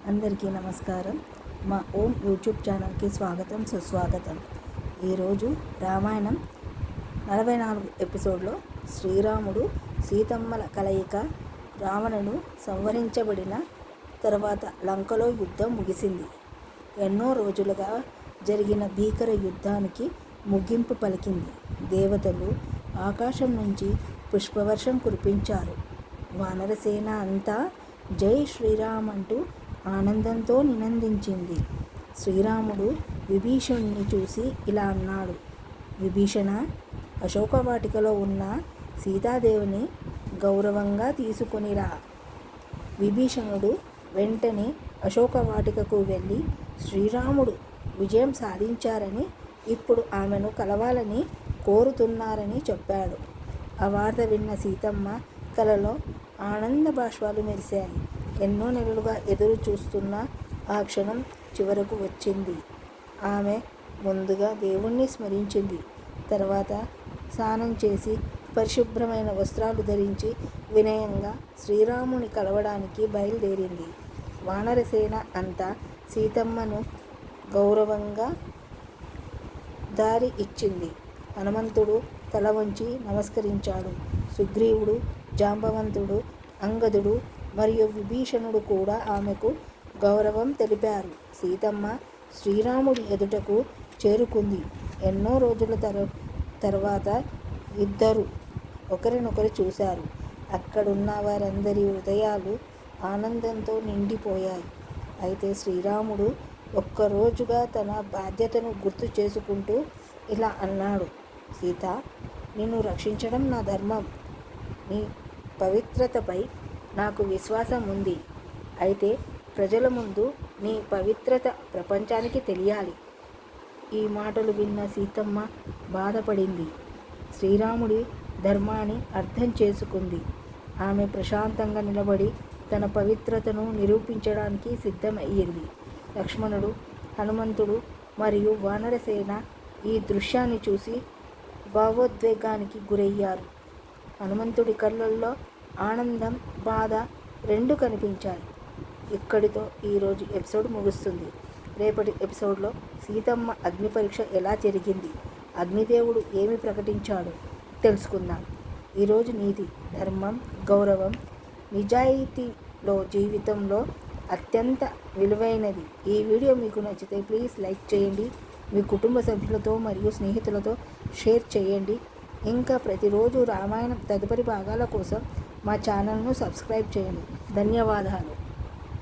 అందరికీ నమస్కారం. మా ఓం యూట్యూబ్ ఛానల్కి స్వాగతం, సుస్వాగతం. ఈరోజు రామాయణం 44 ఎపిసోడ్లో శ్రీరాముడు సీతమ్మల కలయిక, రావణుడు సంహరించబడిన తర్వాత లంకలో యుద్ధం ముగిసింది. ఎన్నో రోజులుగా జరిగిన భీకర యుద్ధానికి ముగింపు పలికింది. దేవతలు ఆకాశం నుంచి పుష్పవర్షం కురిపించారు. వానరసేన అంతా జై శ్రీరామ్ అంటూ ఆనందంతో నినందించింది. శ్రీరాముడు విభీషణుని చూసి ఇలా అన్నాడు: విభీషణ, అశోకవాటికలో ఉన్న సీతాదేవిని గౌరవంగా తీసుకునిరా. విభీషణుడు వెంటనే అశోకవాటికకు వెళ్ళి శ్రీరాముడు విజయం సాధించారని, ఇప్పుడు ఆమెను కలవాలని కోరుతున్నారని చెప్పాడు. ఆ వార్త విన్న సీతమ్మ కలలో ఆనంద బాష్పాలు మెరిశాయి. ఎన్నో నెలలుగా ఎదురు చూస్తున్న ఆ క్షణం చివరకు వచ్చింది. ఆమె ముందుగా దేవుణ్ణి స్మరించింది. తర్వాత స్నానం చేసి పరిశుభ్రమైన వస్త్రాలు ధరించి వినయంగా శ్రీరాముని కలవడానికి బయలుదేరింది. వానరసేన అంతా సీతమ్మను గౌరవంగా దారి ఇచ్చింది. హనుమంతుడు తల వంచి నమస్కరించాడు. సుగ్రీవుడు, జాంబవంతుడు, అంగదుడు మరియు విభీషణుడు కూడా ఆమెకు గౌరవం తెలిపారు. సీతమ్మ శ్రీరాముడి ఎదుటకు చేరుకుంది. ఎన్నో రోజుల తర్వాత ఇద్దరు ఒకరినొకరు చూశారు. అక్కడున్న వారందరి హృదయాలు ఆనందంతో నిండిపోయాయి. అయితే శ్రీరాముడు ఒక్కరోజుగా తన బాధ్యతను గుర్తు చేసుకుంటూ ఇలా అన్నాడు: సీత, నిన్ను రక్షించడం నా ధర్మం. నీ పవిత్రతపై నాకు విశ్వాసం ఉంది. అయితే ప్రజల ముందు నీ పవిత్రత ప్రపంచానికి తెలియాలి. ఈ మాటలు విన్న సీతమ్మ బాధపడింది. శ్రీరాముడి ధర్మాన్ని అర్థం చేసుకుంది. ఆమె ప్రశాంతంగా నిలబడి తన పవిత్రతను నిరూపించడానికి సిద్ధమయ్యింది. లక్ష్మణుడు, హనుమంతుడు మరియు వానరసేన ఈ దృశ్యాన్ని చూసి భావోద్వేగానికి గురయ్యారు. హనుమంతుడి కళ్ళల్లో ఆనందం, బాధ రెండూ కనిపించాయి. ఇక్కడితో ఈరోజు ఎపిసోడ్ ముగుస్తుంది. రేపటి ఎపిసోడ్లో సీతమ్మ అగ్ని పరీక్ష ఎలా జరిగింది, అగ్నిదేవుడు ఏమి ప్రకటించాడు తెలుసుకుందాం. ఈరోజు నీతి, ధర్మం, గౌరవం, నిజాయితీలో జీవితంలో అత్యంత విలువైనది. ఈ వీడియో మీకు నచ్చితే ప్లీజ్ లైక్ చేయండి. మీ కుటుంబ సభ్యులతో మరియు స్నేహితులతో షేర్ చేయండి. ఇంకా ప్రతిరోజు రామాయణం తదుపరి భాగాల కోసం మా ఛానల్ను సబ్స్క్రైబ్ చేయండి. ధన్యవాదాలు.